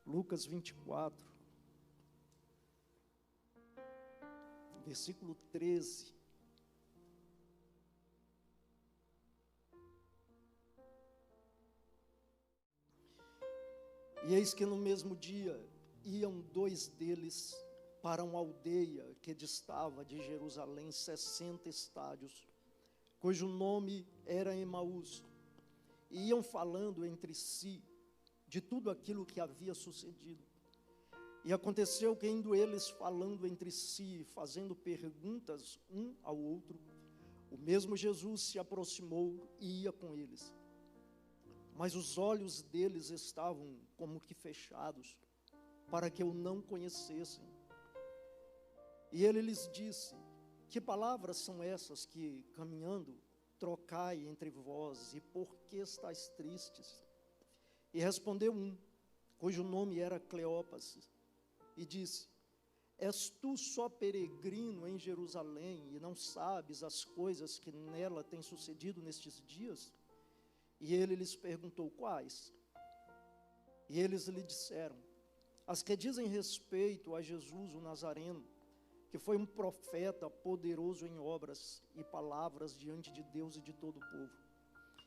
Lucas 24, versículo 13. E eis que no mesmo dia iam dois deles para uma aldeia que distava de Jerusalém 60 estádios, cujo nome era Emaús, e iam falando entre si de tudo aquilo que havia sucedido. E aconteceu que, indo eles falando entre si, fazendo perguntas um ao outro, o mesmo Jesus se aproximou e ia com eles. Mas os olhos deles estavam como que fechados, para que o não conhecessem. E ele lhes disse: que palavras são essas que, caminhando, trocai entre vós, e por que estáis tristes? E respondeu um, cujo nome era Cleópas, e disse: és tu só peregrino em Jerusalém, e não sabes as coisas que nela têm sucedido nestes dias? E ele lhes perguntou: quais? E eles lhe disseram: as que dizem respeito a Jesus o Nazareno, que foi um profeta poderoso em obras e palavras diante de Deus e de todo o povo.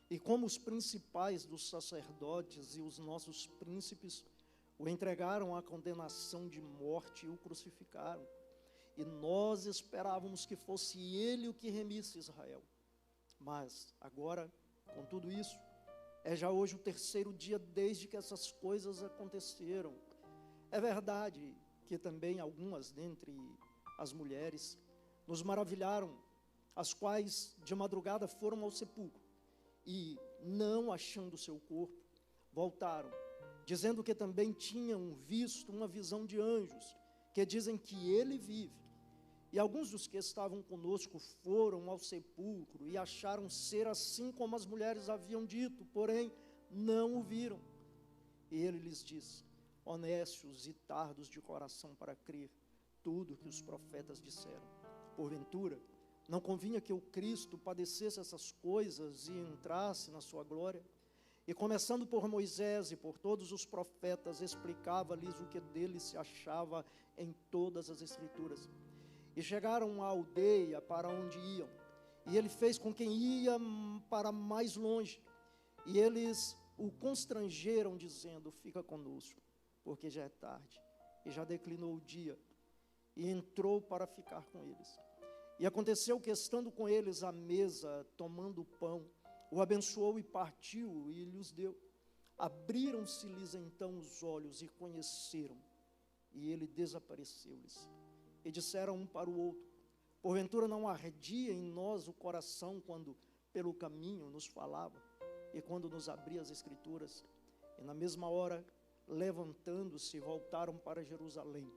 E como os principais dos sacerdotes e os nossos príncipes o entregaram à condenação de morte e o crucificaram. E nós esperávamos que fosse ele o que remisse Israel. Mas agora, com tudo isso, é já hoje o terceiro dia desde que essas coisas aconteceram. É verdade que também algumas dentre as mulheres nos maravilharam, as quais de madrugada foram ao sepulcro e, não achando seu corpo, voltaram, dizendo que também tinham visto uma visão de anjos, que dizem que ele vive. E alguns dos que estavam conosco foram ao sepulcro e acharam ser assim como as mulheres haviam dito, porém não o viram. E ele lhes disse: honestos e tardos de coração para crer tudo que os profetas disseram. Porventura, não convinha que o Cristo padecesse essas coisas e entrasse na sua glória? E começando por Moisés e por todos os profetas, explicava-lhes o que dele se achava em todas as Escrituras. E chegaram à aldeia para onde iam, e ele fez com quem ia para mais longe, e eles o constrangeram, dizendo: fica conosco, porque já é tarde, e já declinou o dia. E entrou para ficar com eles. E aconteceu que, estando com eles à mesa, tomando o pão, o abençoou e partiu e lhes deu. Abriram-se-lhes então os olhos e conheceram, e ele desapareceu-lhes. E disseram um para o outro: porventura não ardia em nós o coração quando pelo caminho nos falava e quando nos abria as Escrituras? E na mesma hora, levantando-se, voltaram para Jerusalém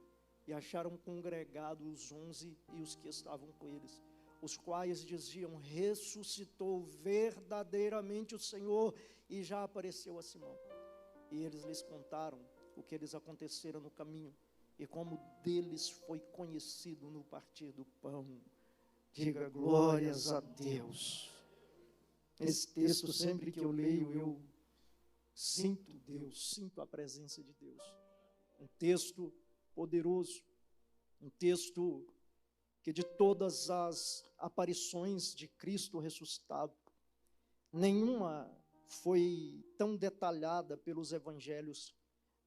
e acharam congregados os 11 e os que estavam com eles, os quais diziam: ressuscitou verdadeiramente o Senhor e já apareceu a Simão. E eles lhes contaram o que lhes acontecera no caminho e como deles foi conhecido no partir do pão. Diga glórias a Deus. Esse texto, sempre que eu leio, eu sinto Deus, sinto a presença de Deus. Um texto poderoso, um texto que, de todas as aparições de Cristo ressuscitado, nenhuma foi tão detalhada pelos evangelhos,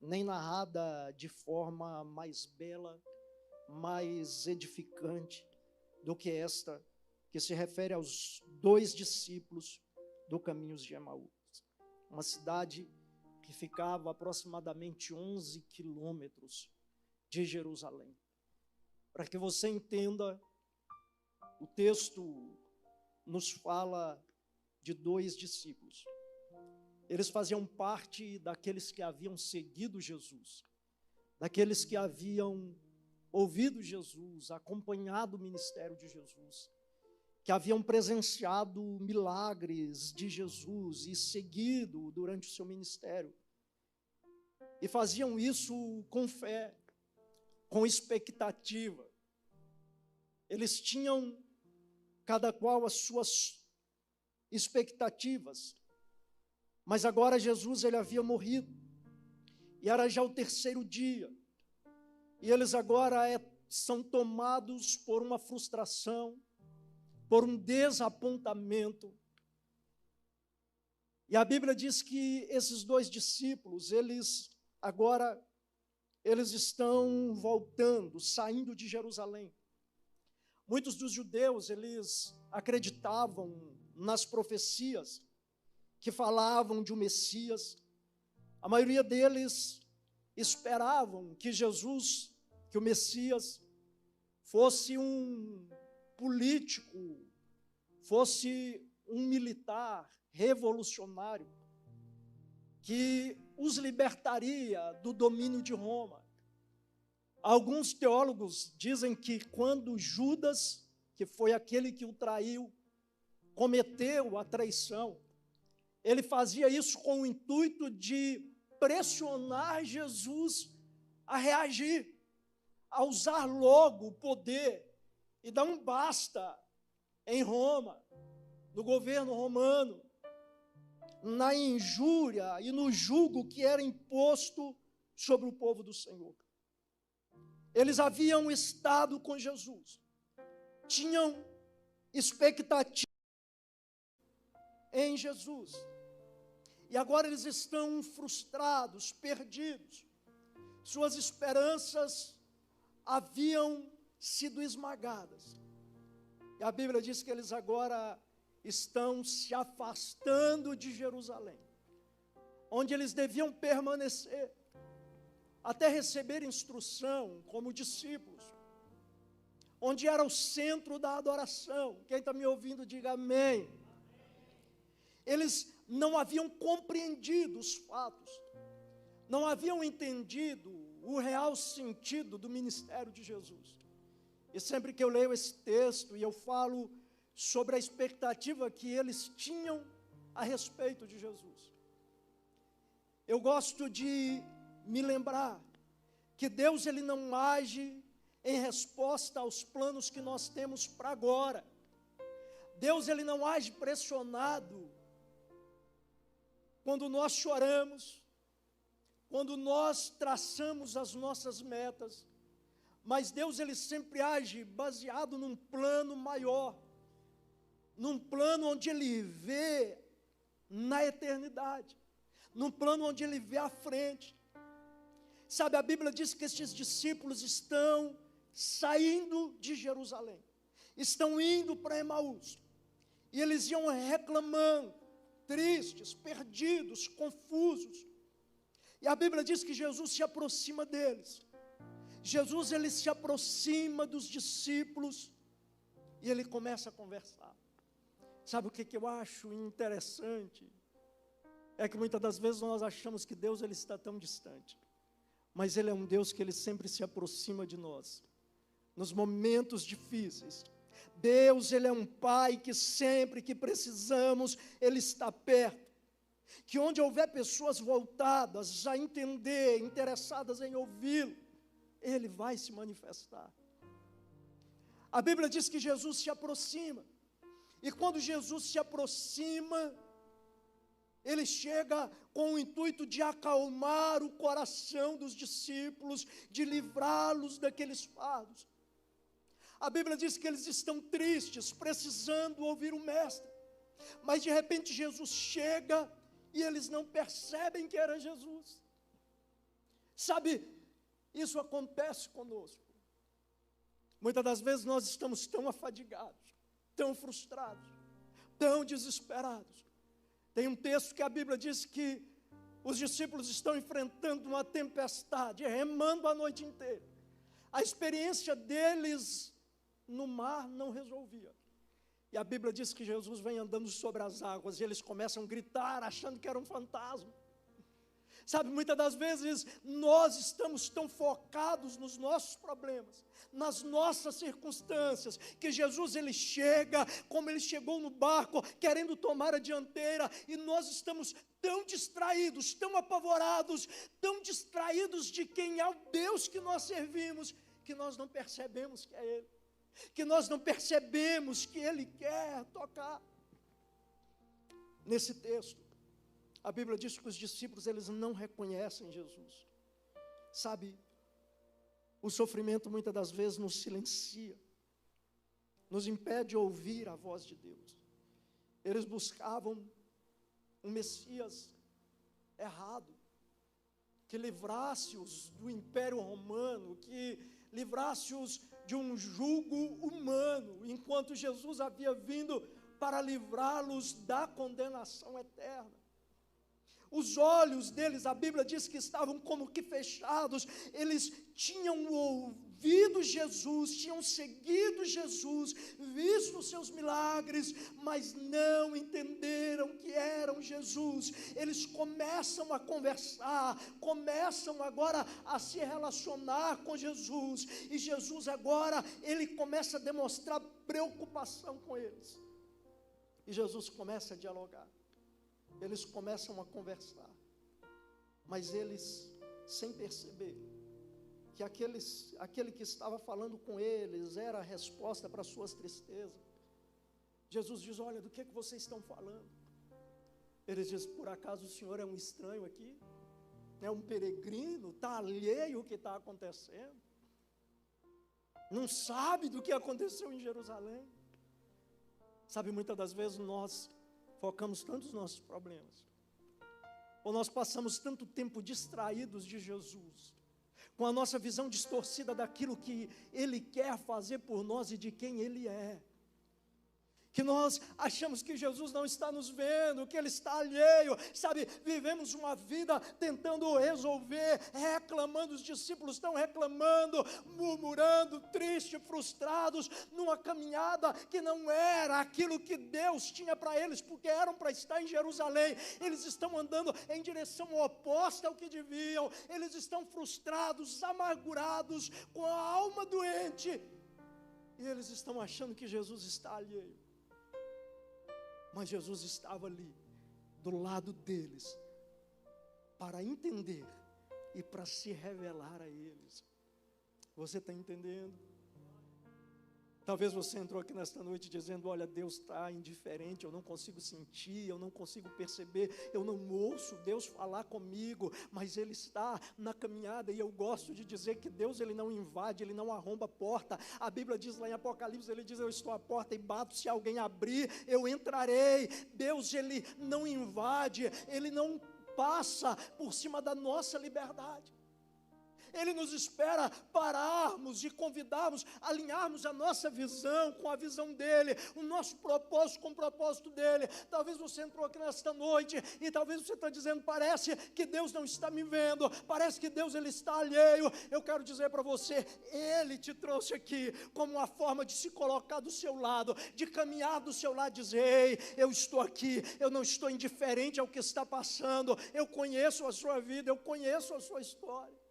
nem narrada de forma mais bela, mais edificante do que esta, que se refere aos dois discípulos do caminho de Emaús, uma cidade que ficava aproximadamente 11 quilômetros de Jerusalém. Para que você entenda, o texto nos fala de dois discípulos. Eles faziam parte daqueles que haviam seguido Jesus, daqueles que haviam ouvido Jesus, acompanhado o ministério de Jesus, que haviam presenciado milagres de Jesus e seguido durante o seu ministério. E faziam isso com fé, com expectativa. Eles tinham cada qual as suas expectativas, mas agora Jesus, ele havia morrido, E era já o terceiro dia. E eles agora são tomados por uma frustração, por um desapontamento. E a Bíblia diz que esses dois discípulos, eles estão voltando, saindo de Jerusalém. Muitos dos judeus, eles acreditavam nas profecias que falavam de um Messias. A maioria deles esperavam que Jesus, que o Messias, fosse um político, fosse um militar revolucionário, que os libertaria do domínio de Roma. Alguns teólogos dizem que quando Judas, que foi aquele que o traiu, cometeu a traição, ele fazia isso com o intuito de pressionar Jesus a reagir, a usar logo o poder e dar um basta em Roma, no governo romano, na injúria e no jugo que era imposto sobre o povo do Senhor. Eles haviam estado com Jesus, tinham expectativa em Jesus, e agora eles estão frustrados, perdidos. Suas esperanças haviam sido esmagadas. E a Bíblia diz que eles agora estão se afastando de Jerusalém, onde eles deviam permanecer, até receber instrução como discípulos, onde era o centro da adoração. Quem está me ouvindo, diga amém. Eles não haviam compreendido os fatos, não haviam entendido o real sentido do ministério de Jesus. E sempre que eu leio esse texto e eu falo sobre a expectativa que eles tinham a respeito de Jesus, eu gosto de me lembrar que Deus, ele não age em resposta aos planos que nós temos para agora. Deus, ele não age pressionado quando nós choramos, quando nós traçamos as nossas metas, mas Deus, ele sempre age baseado num plano maior, num plano onde ele vê na eternidade, num plano onde ele vê à frente. Sabe, a Bíblia diz que estes discípulos estão saindo de Jerusalém, estão indo para Emaús, e eles iam reclamando, tristes, perdidos, confusos. E a Bíblia diz que Jesus se aproxima deles. Jesus, ele se aproxima dos discípulos e ele começa a conversar. Sabe o que eu acho interessante? É que muitas das vezes nós achamos que Deus, ele está tão distante, mas ele é um Deus que ele sempre se aproxima de nós, nos momentos difíceis. Deus, ele é um Pai que sempre que precisamos, ele está perto. Que onde houver pessoas voltadas a entender, interessadas em ouvi-lo, ele vai se manifestar. A Bíblia diz que Jesus se aproxima, e quando Jesus se aproxima, ele chega com o intuito de acalmar o coração dos discípulos, de livrá-los daqueles fardos. A Bíblia diz que eles estão tristes, precisando ouvir o Mestre, mas de repente Jesus chega e eles não percebem que era Jesus. Sabe, isso acontece conosco. Muitas das vezes nós estamos tão afadigados, tão frustrados, tão desesperados. Tem um texto que a Bíblia diz que os discípulos estão enfrentando uma tempestade, remando a noite inteira. A experiência deles no mar não resolvia. E a Bíblia diz que Jesus vem andando sobre as águas, e eles começam a gritar, achando que era um fantasma. Sabe, muitas das vezes nós estamos tão focados nos nossos problemas, nas nossas circunstâncias, que Jesus, ele chega, como ele chegou no barco, querendo tomar a dianteira, e nós estamos tão distraídos, tão apavorados, tão distraídos de quem é o Deus que nós servimos, que nós não percebemos que é Ele, que nós não percebemos que Ele quer tocar. Nesse texto, a Bíblia diz que os discípulos, eles não reconhecem Jesus. Sabe, o sofrimento muitas das vezes nos silencia, nos impede de ouvir a voz de Deus. Eles buscavam um Messias errado, que livrasse-os do Império Romano, que livrasse-os de um jugo humano, enquanto Jesus havia vindo para livrá-los da condenação eterna. Os olhos deles, a Bíblia diz que estavam como que fechados, eles tinham ouvido Jesus, tinham seguido Jesus, visto os seus milagres, mas não entenderam que eram Jesus. Eles começam a conversar, começam agora a se relacionar com Jesus, e Jesus agora, ele começa a demonstrar preocupação com eles, e Jesus começa a dialogar. Eles começam a conversar, mas eles, sem perceber, que aquele que estava falando com eles era a resposta para as suas tristezas. Jesus diz: olha, do que vocês estão falando? Eles dizem: por acaso o senhor é um estranho aqui? É um peregrino? Está alheio ao que está acontecendo? Não sabe do que aconteceu em Jerusalém? Sabe, muitas das vezes nós focamos tanto nos nossos problemas, ou nós passamos tanto tempo distraídos de Jesus, com a nossa visão distorcida daquilo que Ele quer fazer por nós e de quem Ele é, que nós achamos que Jesus não está nos vendo, que Ele está alheio. Sabe, vivemos uma vida tentando resolver, reclamando, os discípulos estão reclamando, murmurando, tristes, frustrados, numa caminhada que não era aquilo que Deus tinha para eles, porque eram para estar em Jerusalém. Eles estão andando em direção oposta ao que deviam, eles estão frustrados, amargurados, com a alma doente, e eles estão achando que Jesus está alheio. Mas Jesus estava ali, do lado deles, para entender e para se revelar a eles. Você está entendendo? Talvez você entrou aqui nesta noite dizendo: olha, Deus está indiferente, eu não consigo sentir, eu não consigo perceber, eu não ouço Deus falar comigo, mas Ele está na caminhada. E eu gosto de dizer que Deus, Ele não invade, Ele não arromba a porta. A Bíblia diz lá em Apocalipse, Ele diz: eu estou à porta e bato, se alguém abrir, eu entrarei. Deus, Ele não invade, Ele não passa por cima da nossa liberdade. Ele nos espera pararmos e convidarmos, alinharmos a nossa visão com a visão dEle, o nosso propósito com o propósito dEle. Talvez você entrou aqui nesta noite e talvez você está dizendo: parece que Deus não está me vendo, parece que Deus, Ele está alheio. Eu quero dizer para você, Ele te trouxe aqui como uma forma de se colocar do seu lado, de caminhar do seu lado, dizer: ei, eu estou aqui, eu não estou indiferente ao que está passando, eu conheço a sua vida, eu conheço a sua história.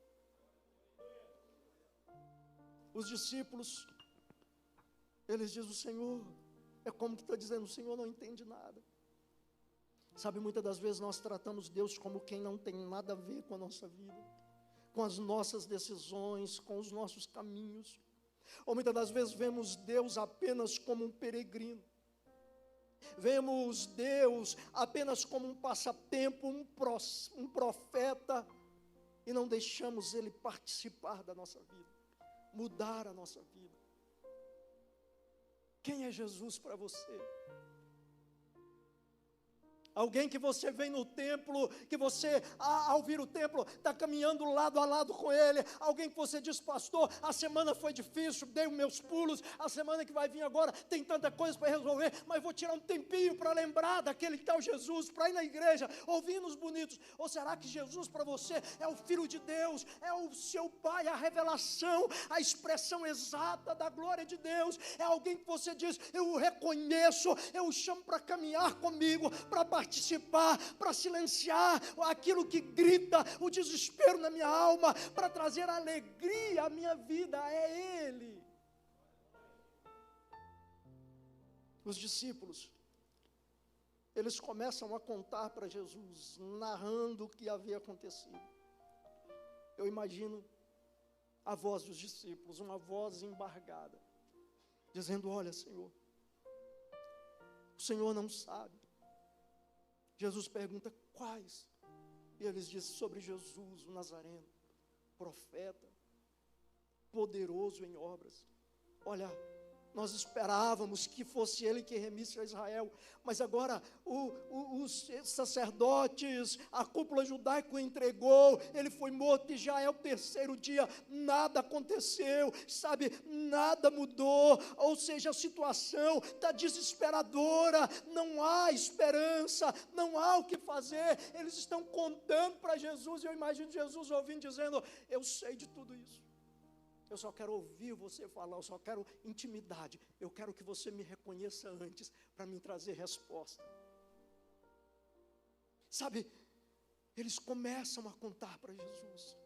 Os discípulos, eles dizem: o Senhor, é como que está dizendo, o Senhor não entende nada. Sabe, muitas das vezes nós tratamos Deus como quem não tem nada a ver com a nossa vida, com as nossas decisões, com os nossos caminhos. Ou muitas das vezes vemos Deus apenas como um peregrino, vemos Deus apenas como um passatempo, um profeta, e não deixamos Ele participar da nossa vida, mudar a nossa vida. Quem é Jesus para você? Alguém que você vem no templo, que você, ao vir o templo, está caminhando lado a lado com Ele. Alguém que você diz: pastor, a semana foi difícil, dei os meus pulos, a semana que vai vir agora tem tanta coisa para resolver, mas vou tirar um tempinho para lembrar daquele que é o Jesus, para ir na igreja, ouvir hinos bonitos. Ou será que Jesus para você é o Filho de Deus, é o seu Pai, a revelação, a expressão exata da glória de Deus? É alguém que você diz: eu o reconheço, eu o chamo para caminhar comigo, para participar, para silenciar aquilo que grita o desespero na minha alma, para trazer alegria à minha vida. É Ele. Os discípulos, eles começam a contar para Jesus, narrando o que havia acontecido. Eu imagino a voz dos discípulos, uma voz embargada, dizendo: olha, Senhor, o Senhor não sabe. Jesus pergunta: quais? E eles dizem: sobre Jesus, o Nazareno. profeta, poderoso em obras. Olha, nós esperávamos que fosse ele que remisse a Israel, mas agora os sacerdotes, a cúpula judaica o entregou, ele foi morto e já é o terceiro dia, nada aconteceu, sabe, nada mudou, ou seja, a situação está desesperadora, não há esperança, não há o que fazer. Eles estão contando para Jesus, e eu imagino Jesus ouvindo, dizendo: eu sei de tudo isso. Eu só quero ouvir você falar, eu só quero intimidade. Eu quero que você me reconheça antes, para me trazer resposta. Sabe, eles começam a contar para Jesus.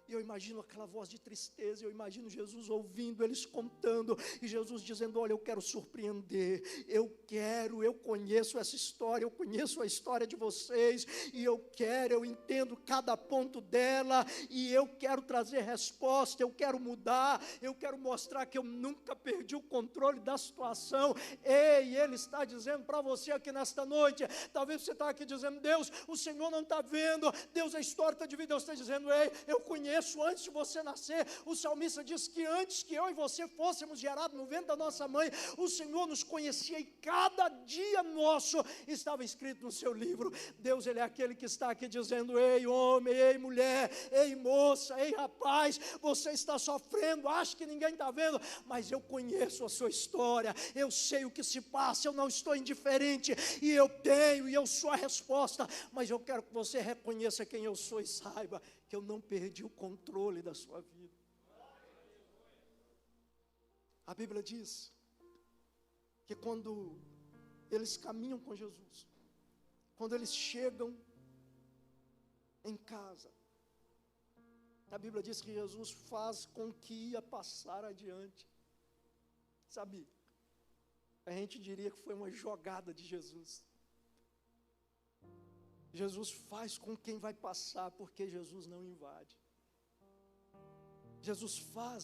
E eu imagino aquela voz de tristeza, eu imagino Jesus ouvindo, eles contando, e Jesus dizendo: olha, eu quero surpreender, eu conheço essa história, eu conheço a história de vocês, e eu entendo cada ponto dela, e eu quero trazer resposta, eu quero mudar, eu quero mostrar que eu nunca perdi o controle da situação. Ei, ele está dizendo para você aqui nesta noite, talvez você está aqui dizendo: Deus, o Senhor não está vendo, Deus, a história está dividida. Deus está dizendo: ei, eu conheço antes de você nascer. O salmista diz que antes que eu e você fôssemos gerados no ventre da nossa mãe, o Senhor nos conhecia, e cada dia nosso estava escrito no seu livro. Deus, ele é aquele que está aqui dizendo: ei homem, ei mulher, ei moça, ei rapaz, você está sofrendo, acha que ninguém está vendo, mas eu conheço a sua história, eu sei o que se passa, eu não estou indiferente, e eu sou a resposta, mas eu quero que você reconheça quem eu sou e saiba que eu não perdi o controle da sua vida. A Bíblia diz que quando eles caminham com Jesus, quando eles chegam em casa, a Bíblia diz que Jesus faz com que ia passar adiante. Sabe, a gente diria que foi uma jogada de Jesus. Jesus faz com quem vai passar, porque Jesus não invade. Jesus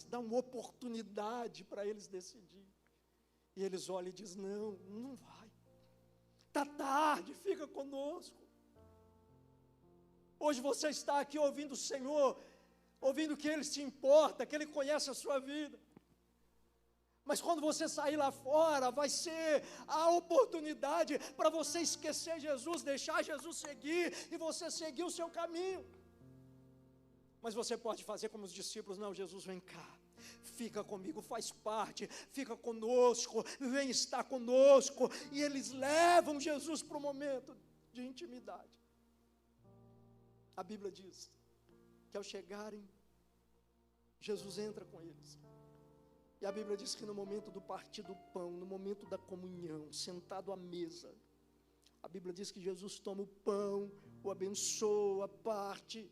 dá uma oportunidade para eles decidir. E eles olham e dizem: não, não vai. Está tarde, fica conosco. Hoje você está aqui ouvindo o Senhor, ouvindo que Ele se importa, que Ele conhece a sua vida. Mas quando você sair lá fora, vai ser a oportunidade para você esquecer Jesus, deixar Jesus seguir, e você seguir o seu caminho. Mas você pode fazer como os discípulos: não, Jesus, vem cá, fica comigo, faz parte, fica conosco, vem estar conosco. E eles levam Jesus para um momento de intimidade. A Bíblia diz que ao chegarem, Jesus entra com eles. E a Bíblia diz que no momento do partir do pão, no momento da comunhão, sentado à mesa, a Bíblia diz que Jesus toma o pão, o abençoa, parte,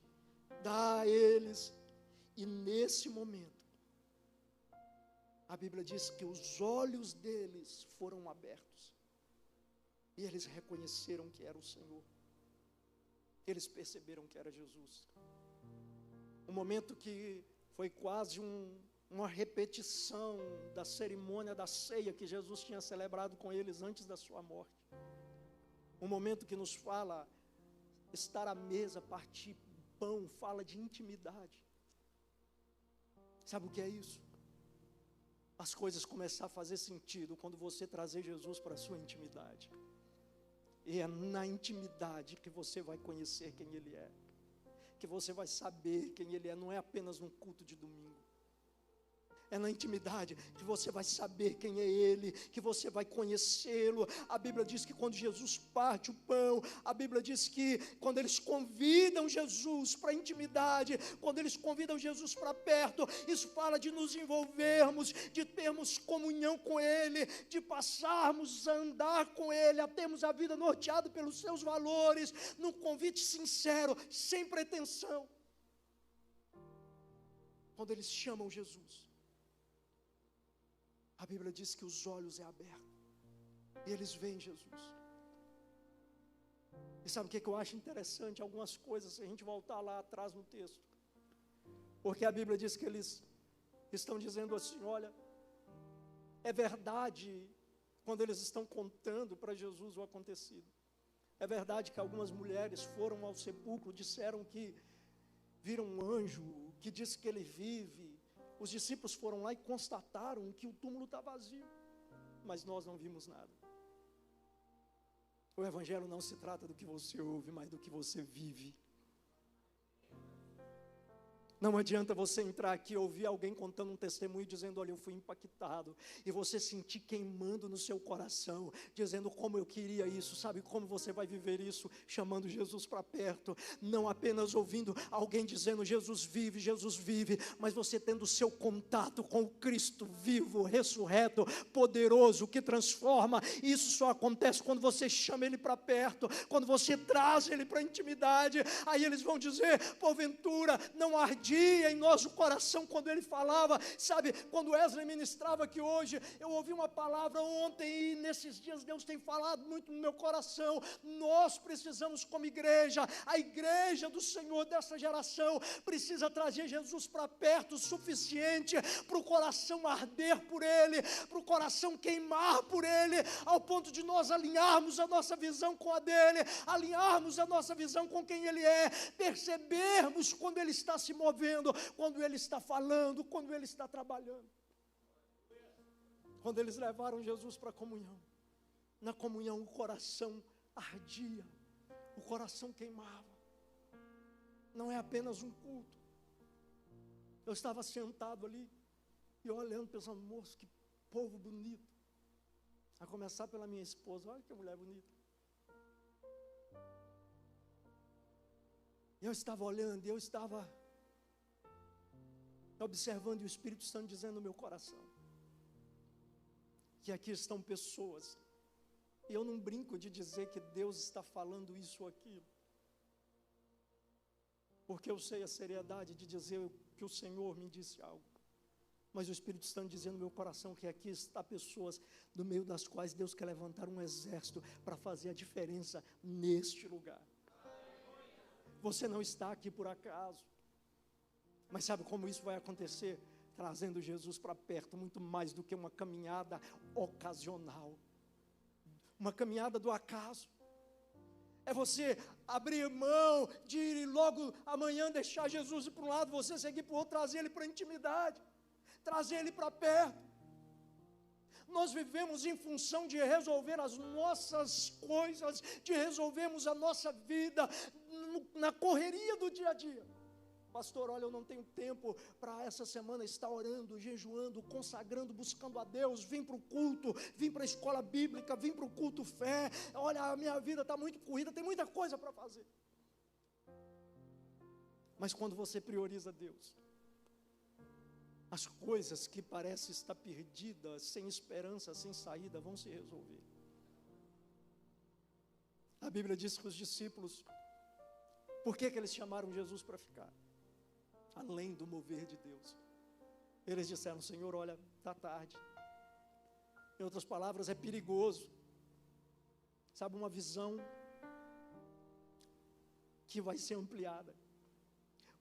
dá a eles, e nesse momento, a Bíblia diz que os olhos deles foram abertos, e eles reconheceram que era o Senhor, eles perceberam que era Jesus. Um momento que foi quase uma repetição da cerimônia da ceia que Jesus tinha celebrado com eles antes da sua morte. Um momento que nos fala, estar à mesa, partir pão, fala de intimidade. Sabe o que é isso? As coisas começam a fazer sentido quando você trazer Jesus para a sua intimidade. E é na intimidade que você vai conhecer quem Ele é, que você vai saber quem Ele é, não é apenas num culto de domingo. É na intimidade que você vai saber quem é Ele, que você vai conhecê-lo. A Bíblia diz que quando Jesus parte o pão, a Bíblia diz que quando eles convidam Jesus para a intimidade, quando eles convidam Jesus para perto, isso fala de nos envolvermos, de termos comunhão com Ele, de passarmos a andar com Ele, a termos a vida norteada pelos seus valores, num convite sincero, sem pretensão. Quando eles chamam Jesus, a Bíblia diz que os olhos é aberto, e eles veem Jesus. E sabe o que eu acho interessante? Algumas coisas, se a gente voltar lá atrás no texto, porque a Bíblia diz que eles estão dizendo assim: olha, é verdade, quando eles estão contando para Jesus o acontecido, é verdade que algumas mulheres foram ao sepulcro, disseram que viram um anjo que diz que ele vive, os discípulos foram lá e constataram que o túmulo está vazio, mas nós não vimos nada. O evangelho não se trata do que você ouve, mas do que você vive. Não adianta você entrar aqui e ouvir alguém contando um testemunho dizendo, olha, eu fui impactado, e você sentir queimando no seu coração, dizendo como eu queria isso. Sabe como você vai viver isso? Chamando Jesus para perto, não apenas ouvindo alguém dizendo Jesus vive, mas você tendo o seu contato com o Cristo vivo, ressurreto, poderoso, que transforma. Isso só acontece quando você chama Ele para perto, quando você traz Ele para a intimidade. Aí eles vão dizer, porventura não ardia em nosso coração quando ele falava. Sabe, quando Wesley ministrava aqui hoje, eu ouvi uma palavra ontem, e nesses dias Deus tem falado muito no meu coração. Nós precisamos, como igreja, a igreja do Senhor dessa geração, precisa trazer Jesus para perto o suficiente para o coração arder por Ele, para o coração queimar por Ele, ao ponto de nós alinharmos a nossa visão com a dEle, alinharmos a nossa visão com quem Ele é, percebermos quando Ele está se movendo, quando Ele está falando, quando Ele está trabalhando. Quando eles levaram Jesus para a comunhão, na comunhão o coração ardia, o coração queimava. Não é apenas um culto. Eu estava sentado ali e olhando, pensando, moço, que povo bonito. A começar pela minha esposa, olha que mulher bonita. Eu estava olhando, eu estava observando, e o Espírito Santo dizendo no meu coração que aqui estão pessoas, e eu não brinco de dizer que Deus está falando isso ou aquilo, porque eu sei a seriedade de dizer que o Senhor me disse algo, mas o Espírito Santo dizendo no meu coração que aqui está pessoas no meio das quais Deus quer levantar um exército para fazer a diferença neste lugar. Você não está aqui por acaso. Mas sabe como isso vai acontecer? Trazendo Jesus para perto, muito mais do que uma caminhada ocasional, uma caminhada do acaso. É você abrir mão de ir logo amanhã deixar Jesus ir para um lado, você seguir para o outro, trazer Ele para a intimidade, trazer Ele para perto. Nós vivemos em função de resolver as nossas coisas, de resolvermos a nossa vida na correria do dia a dia. Pastor, olha, eu não tenho tempo para essa semana estar orando, jejuando, consagrando, buscando a Deus. Vim para o culto, vim para a escola bíblica, vim para o culto fé. Olha, a minha vida está muito corrida, tem muita coisa para fazer. Mas quando você prioriza Deus, as coisas que parecem estar perdidas, sem esperança, sem saída, vão se resolver. A Bíblia diz que os discípulos, por que eles chamaram Jesus para ficar? Além do mover de Deus, eles disseram, Senhor, olha, está tarde. Em outras palavras, é perigoso. Sabe, uma visão que vai ser ampliada.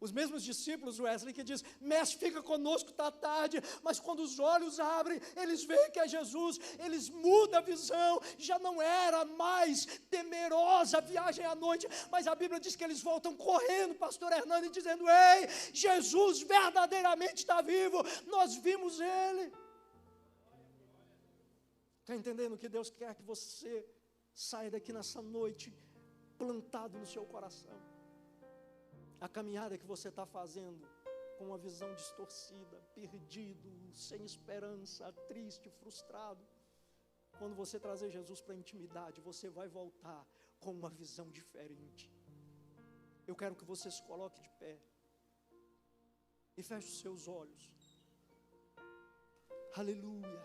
Os mesmos discípulos, Wesley, que diz, mestre, fica conosco, está tarde, mas quando os olhos abrem, eles veem que é Jesus, eles mudam a visão, já não era mais temerosa a viagem à noite, mas a Bíblia diz que eles voltam correndo, pastor Hernani, dizendo, ei, Jesus verdadeiramente está vivo, nós vimos Ele. Está entendendo que Deus quer que você saia daqui nessa noite, plantado no seu coração? A caminhada que você está fazendo com uma visão distorcida, perdido, sem esperança, triste, frustrado. Quando você trazer Jesus para a intimidade, você vai voltar com uma visão diferente. Eu quero que você se coloque de pé e feche os seus olhos. Aleluia.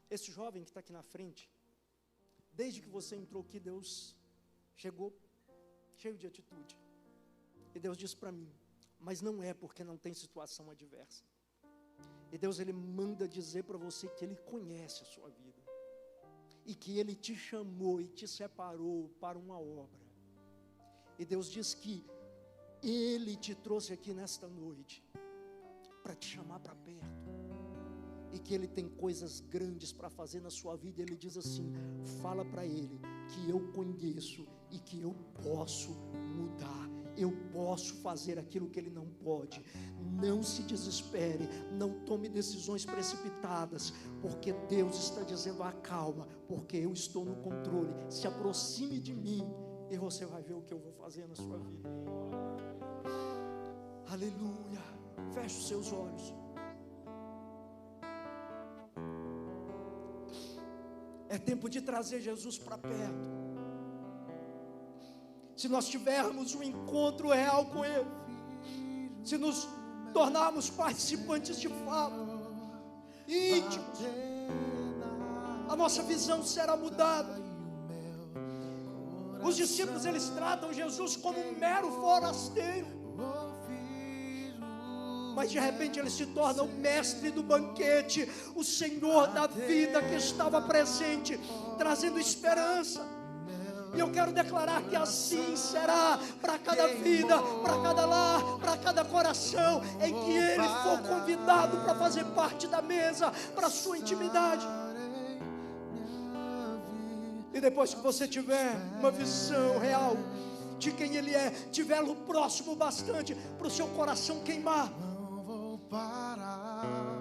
Esse jovem que está aqui na frente, desde que você entrou aqui, Deus chegou cheio de atitude. E Deus diz para mim, mas não é porque não tem situação adversa. E Deus, Ele manda dizer para você que Ele conhece a sua vida. E que Ele te chamou e te separou para uma obra. E Deus diz que Ele te trouxe aqui nesta noite para te chamar para perto. E que Ele tem coisas grandes para fazer na sua vida. Ele diz assim, fala para Ele que eu conheço e que eu posso mudar eu posso fazer aquilo que ele não pode. Não se desespere, não tome decisões precipitadas, porque Deus está dizendo: acalma, porque eu estou no controle. Se aproxime de mim e você vai ver o que eu vou fazer na sua vida. Aleluia. Feche os seus olhos. É tempo de trazer Jesus para perto. Se nós tivermos um encontro real com Ele, se nos tornarmos participantes de fato, íntimos, a nossa visão será mudada. Os discípulos, eles tratam Jesus como um mero forasteiro, mas de repente ele se torna o mestre do banquete, o Senhor da vida que estava presente, trazendo esperança. E eu quero declarar que assim será para cada vida, para cada lar, para cada coração em que ele for convidado para fazer parte da mesa, para a sua intimidade. E depois que você tiver uma visão real de quem ele é, tiver-lo próximo bastante para o seu coração queimar,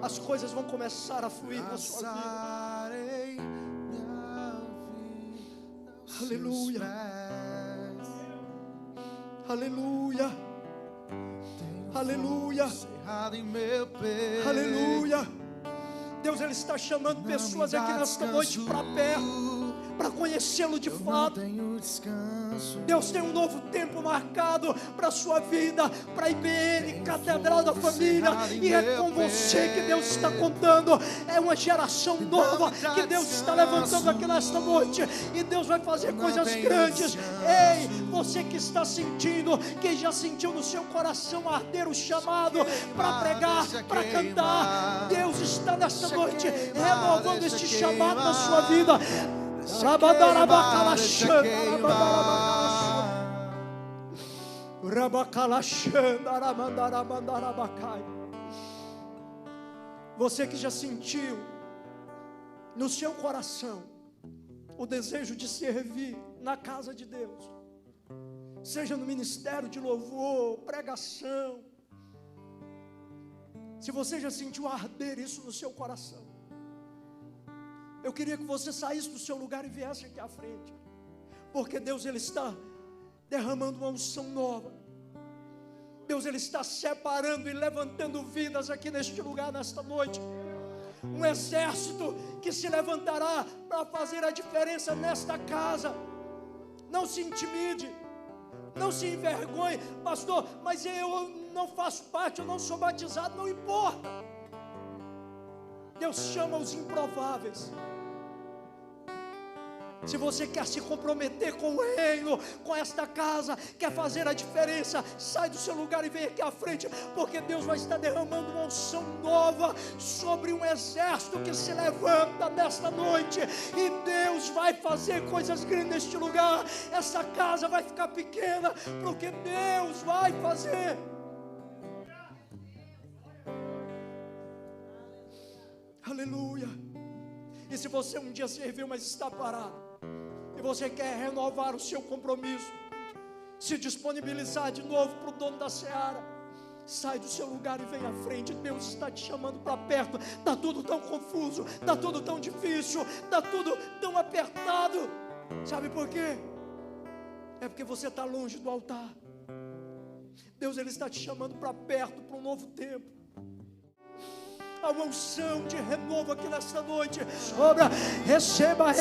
as coisas vão começar a fluir na sua vida. Aleluia. Aleluia. Aleluia. Aleluia. Deus, ele está chamando pessoas aqui nesta noite para perto, para conhecê-lo de fato. Deus tem um novo tempo marcado para a sua vida, para a IBN, Catedral da Família, e é com você que Deus está contando. É uma geração nova que Deus está levantando aqui nesta noite, e Deus vai fazer coisas grandes. Ei, você que está sentindo, que já sentiu no seu coração arder o chamado para pregar, para cantar, Deus está nesta noite renovando este chamado na sua vida. Você que já sentiu no seu coração o desejo de servir na casa de Deus, seja no ministério de louvor, pregação, se você já sentiu arder isso no seu coração, eu queria que você saísse do seu lugar e viesse aqui à frente, porque Deus, ele está derramando uma unção nova. Deus, ele está separando e levantando vidas aqui neste lugar, nesta noite. Um exército que se levantará para fazer a diferença nesta casa. Não se intimide, não se envergonhe. Pastor, mas eu não faço parte, eu não sou batizado. Não importa. Deus chama os improváveis. Se você quer se comprometer com o reino, com esta casa, quer fazer a diferença, sai do seu lugar e vem aqui à frente, porque Deus vai estar derramando uma unção nova sobre um exército que se levanta nesta noite, e Deus vai fazer coisas grandes neste lugar. Essa casa vai ficar pequena, porque Deus vai fazer. Aleluia. E se você um dia serviu, mas está parado, e você quer renovar o seu compromisso, se disponibilizar de novo para o dono da seara, sai do seu lugar e vem à frente. Deus está te chamando para perto. Está tudo tão confuso, está tudo tão difícil, está tudo tão apertado. Sabe por quê? É porque você está longe do altar. Deus, ele está te chamando para perto, para um novo tempo. Há uma unção de renovo aqui nesta noite. Receba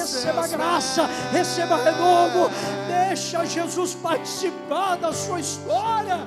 graça, receba renovo. Deixa Jesus participar da sua história.